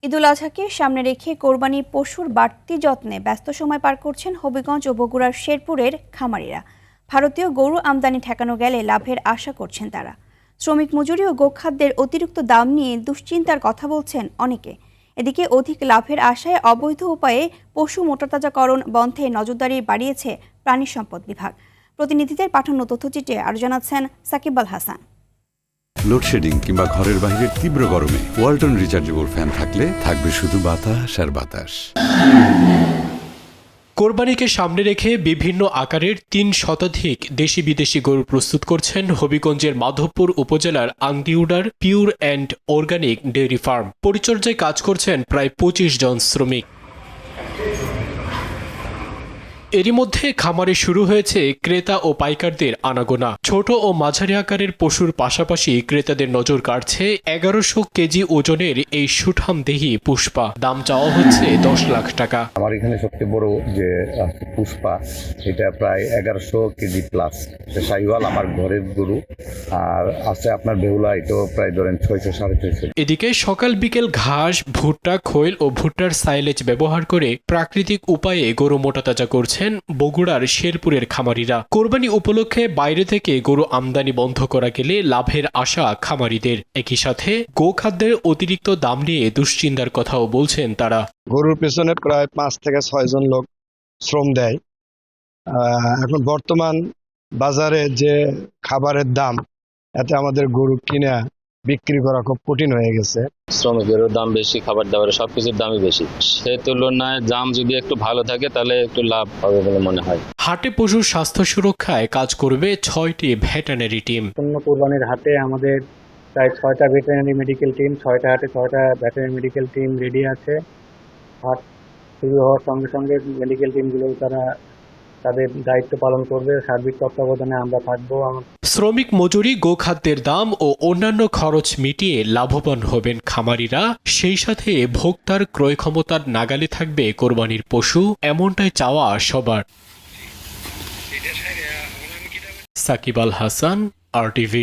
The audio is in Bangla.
ঈদুল আজহাকে সামনে রেখে কোরবানি পশুর বাড়তি যত্নে ব্যস্ত সময় পার করছেন হবিগঞ্জ ও বগুড়ার শেরপুরের খামারিরা। ভারতীয় গরু আমদানি ঠেকানো গেলে লাভের আশা করছেন তারা। শ্রমিক মজুরি ও গোখাদ্যের অতিরিক্ত দাম নিয়ে দুশ্চিন্তার কথা বলছেন অনেকে। এদিকে অধিক লাভের আশায় অবৈধ উপায়ে পশু মোটাতাজাকরণ বন্ধে নজরদারি বাড়িয়েছে প্রাণী সম্পদ বিভাগ। প্রতিনিধিদের পাঠানো তথ্যচিত্রে আরও জানাচ্ছেন সাকিব আল হাসান। লোডশেডিং কিংবা ঘরের বাইরের তীব্র গরমে ওয়ালটন রিচার্জেবল ফ্যান থাকলে থাকবে শুধু বাতাস আর বাতাস। কোরবানিকে সামনে রেখে বিভিন্ন আকারের ৩ শতাধিক দেশি বিদেশি গরু প্রস্তুত করছেন হবিগঞ্জের মাধবপুর উপজেলার আংদিউডার pure and organic dairy farm. পরিচর্যায় কাজ করছেন প্রায় ২৫ জন শ্রমিক। এরই মধ্যে খামারে শুরু হয়েছে ক্রেতা ও পাইকারদের আনাগোনা। ছোট ও মাঝারি আকারের পশুর পাশাপাশি ক্রেতাদের নজর কাড়ছে ১১০০ কেজি ওজনের এই সুঠামদেহী পুষ্পা। দাম চাওয়া হচ্ছে ১০ লাখ টাকা। আমার এখানে সবচেয়ে বড় যে পুষ্পা, এটা প্রায় ১১০০ কেজি প্লাস। শাহিওয়াল আমার ঘরের গরু, আর আছে আপনার বেহুলা, এটাও প্রায় ধরেন ৬০০ ৬৫০। এদিকে সকাল বিকেল ঘাস, ভুট্টা, খৈল ও ভুট্টার সাইলেজ ব্যবহার করে প্রাকৃতিক উপায়ে গরু মোটাতাজা করছেন বগুড়ার শেরপুরের খামারিরা। কোরবানি উপলক্ষে বাইরে থেকে গরু আমদানি বন্ধ করা গেলে লাভের আশা খামারিদের। একই সাথে গোখাদ্যের অতিরিক্ত দাম নিয়ে দুশ্চিন্তার কথাও বলছেন তারা। গরুর পেছনে প্রায় ৫ থেকে ৬ জন লোক শ্রম দেয়। এখন বর্তমান বাজারে যে খাবারের দাম, এতে আমাদের গরু কিনা বিক্রি করা খুব কঠিন হয়ে গেছে। শ্রমিকেরও দাম বেশি, খাবার দাবারের সবকিছুর দামই বেশি। সে তুলনায় দাম যদি একটু ভালো থাকে তাহলে একটু লাভ হবে বলে মনে হয়। হাটে পশুর স্বাস্থ্য সুরক্ষায় কাজ করবে ৬টি ভেটেরিনারি টিম। কোরবানির হাটে আমাদের প্রায় 6টা ভেটেরিনারি মেডিকেল টিম, 6টা হাটে 6টা ভেটেরিনারি মেডিকেল টিম রেডি আছে। হাট শুরু হওয়ার সঙ্গে সঙ্গে মেডিকেল টিমগুলো তাদের দায়িত্ব পালন করবে। সার্বিক তত্ত্বাবধানে আমরা থাকবো। শ্রমিক মজুরি, গোখাদ্যের দাম ও অন্যান্য খরচ মিটিয়ে লাভবান হবেন খামারিরা। সেই সাথে ভোক্তার ক্রয় ক্ষমতার নাগালে থাকবে কোরবানির পশু, এমনটাই চাওয়া সবার। সাকিব আল হাসান, RTV।